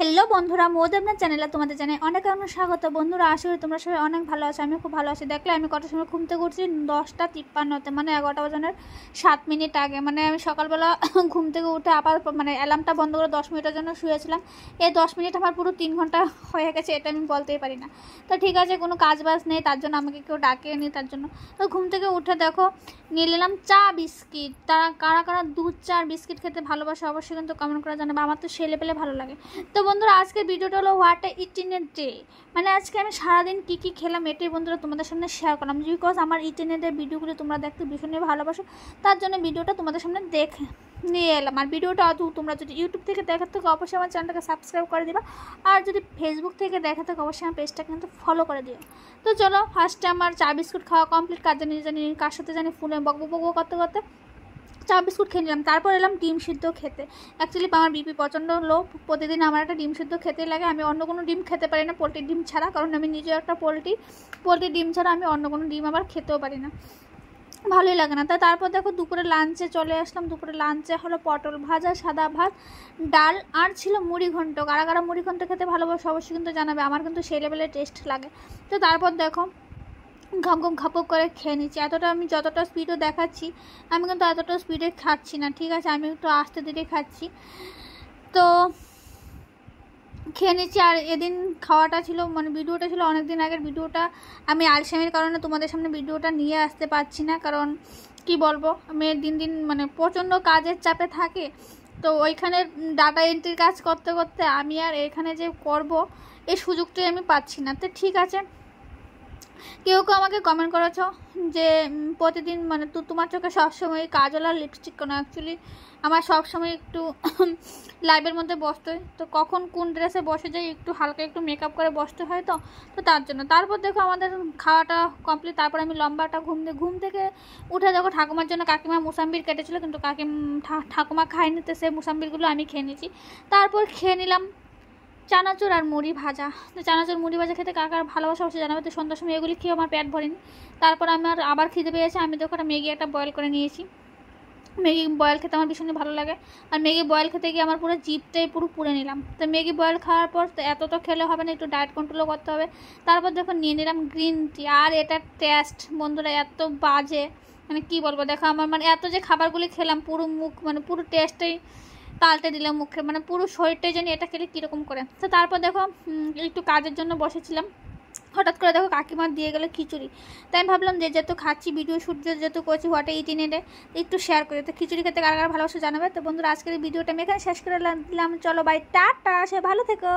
Hello বন্ধুরা, মৌদেবনাথ চ্যানেলে তোমাদের জানাই অনেক অনেক স্বাগত। বন্ধুরা, আশা করি তোমরা সবাই অনেক ভালো আছো। আমি খুব ভালো আছি। দেখলে আমি কত সময় ঘুম থেকে উঠছি 10:53-তে, মানে 11টা বাজানোর 7 মিনিট আগে। মানে আমি সকালবেলা ঘুম থেকে উঠে আবার মানে অ্যালার্মটা বন্ধ করে 10 মিনিটের জন্য শুয়েছিলাম। এই 10 মিনিট আমার পুরো 3 ঘন্টা হয়ে গেছে, এটা আমি বলতেই পারি না। তো ঠিক আছে, কোনো কাজ বাজ নেই, তার জন্য আমাকে কেউ ডাকেনি, তার জন্য তো ঘুম থেকে উঠে দেখো নিয়ে নিলাম চা বিস্কিট। তারা কারা কারা দুধ চা আর বিস্কিট খেতে ভালোবাসে অবশ্যই কিন্তু কমেন্ট করে জানাবে। আমার তো সেলে পেলে ভালো লাগে। তো বন্ধুরা, আজকে ভিডিওটা হলো what I it in a day, মানে আজকে আমি সারাদিন কী কী খেলাম এটাই বন্ধুরা তোমাদের সামনে শেয়ার করলাম। বিকজ আমার ইট ইন এ ডে ভিডিওগুলো তোমরা দেখতে ভীষণই ভালোবাসো, তার জন্য ভিডিওটা তোমাদের সামনে নিয়ে এলাম। আর ভিডিওটা তোমরা যদি ইউটিউব থেকে দেখা থাকো অবশ্যই আমার চ্যানেলটাকে সাবস্ক্রাইব করে দিবা, আর যদি ফেসবুক থেকে দেখা থাকো অবশ্যই আমার পেজটা কিন্তু ফলো করে দিও। তো চলো, ফার্স্টে আমার চা বিস্কুট খাওয়া কমপ্লিট, কাজ জানি কার সাথে জানি ফোনে বকবক করতে করতে চা বিস্কুট খেয়ে নিলাম। তারপর এলাম ডিম সিদ্ধ খেতে। অ্যাকচুয়ালি আমার বিপি প্রচণ্ড লো, প্রতিদিন আমার একটা ডিম সিদ্ধ খেতেই লাগে। আমি অন্য কোনো ডিম খেতে পারি না পোলট্রির ডিম ছাড়া, কারণ আমি নিজেও একটা পোলট্রির ডিম ছাড়া আমি অন্য কোনো ডিম আবার খেতেও পারি না, ভালোই লাগে না। তারপর দেখো দুপুরে লাঞ্চে চলে আসলাম। দুপুরে লাঞ্চে হলো পটল ভাজা, সাদা ভাত, ডাল, আর ছিল মুড়ি ঘন্ট। কারা কারা মুড়ি ঘন্ট খেতে ভালোবাসে অবশ্যই কিন্তু জানাবে, আমার কিন্তু সেই লেভেলের টেস্ট লাগে। তো তারপর দেখো ঘাম খাপক করে খেয়ে নিচ্ছি। আমি যতটা স্পিডও দেখাচ্ছি, আমি কিন্তু এতটা স্পিডে খাচ্ছি না, ঠিক আছে? আমি একটু আস্তে ধীরে খাচ্ছি। তো খেয়ে নিচ্ছি। আর এদিন খাওয়াটা ছিল, মানে ভিডিওটা ছিল অনেক দিন আগের ভিডিওটা। আমি আলসেমির কারণে তোমাদের সামনে ভিডিওটা নিয়ে আসতে পারছি না, কারণ কি বলবো, আমি দিন মানে প্রচণ্ড কাজের চাপে থাকে। তো ওইখানে ডাটা এন্ট্রির কাজ করতে করতে আমি আর এখানে যে করব এই সুযোগটাই আমি পাচ্ছি না। তো ঠিক আছে, কেউ আমাকে কমেন্ট করেছো যে প্রতিদিন মানে তোমার চোখে সবসময় কাজল আর লিপস্টিক কেন? অ্যাকচুয়ালি আমার সবসময় একটু লাইভের মধ্যে বসতে হয়, তো কখন কোন ড্রেসে বসে যাই একটু হালকা একটু মেকআপ করে বসতে হয়, তো তার জন্য। তারপর দেখো আমাদের খাওয়াটা কমপ্লিট। তারপর আমি লম্বাটা ঘুম থেকে উঠে দেখো ঠাকুমার জন্য কাকিমা মুসাম্বির কেটেছিলো, কিন্তু ঠাকুমা খায়নি, তো সে মুসাম্বিরগুলো আমি খেয়ে নিয়েছি। তারপর খেয়ে নিলাম চানাচুর আর মুড়ি ভাজা। তো চানাচুর মুড়ি ভাজা খেতে কাকার ভালোবাসা অবশ্যই জানাবে। তো সন্ধ্যার সময় এগুলি খেয়ে আমার পেট ভরেনি। তারপর আমার আবার খিদে পেয়েছে, আমি দেখো একটা ম্যাগি একটা বয়েল করে নিয়েছি। ম্যাগি বয়েল খেতে আমার ভীষণই ভালো লাগে। আর ম্যাগি বয়েল খেতে গিয়ে আমার পুরো জিভটাই পুরো পুড়ে নিলাম। তো ম্যাগি বয়েল খাওয়ার পর এত তো খেলে হবে না, একটু ডায়েট কন্ট্রোলও করতে হবে। তারপর দেখো নিয়ে নিলাম গ্রিন টি। আর এটার টেস্ট বন্ধুরা এত বাজে, মানে কি বলবো। দেখো আমার মানে এত যে খাবারগুলি খেলাম, পুরো মুখ মানে পুরো টেস্টটাই পাল্টে দিলাম মুখে, মানে পুরো শরীরটাই জানি এটা খেলে কীরকম করে। তো তারপর দেখো একটু কাজের জন্য বসেছিলাম, হঠাৎ করে দেখো কাকিমা দিয়ে গেলো খিচুড়ি। তাই আমি ভাবলাম যে যেহেতু খাচ্ছি, ভিডিও শ্যুট যেহেতু করছি what I it in a day, একটু শেয়ার করি। তো খিচুড়ি খেতে কারা কারা ভালোবাসা জানাবে। তো বন্ধুরা, আজকের ভিডিওটা আমি এখানে শেষ করে দিলাম। চলো বাই, টাটা, সে ভালো থেকো।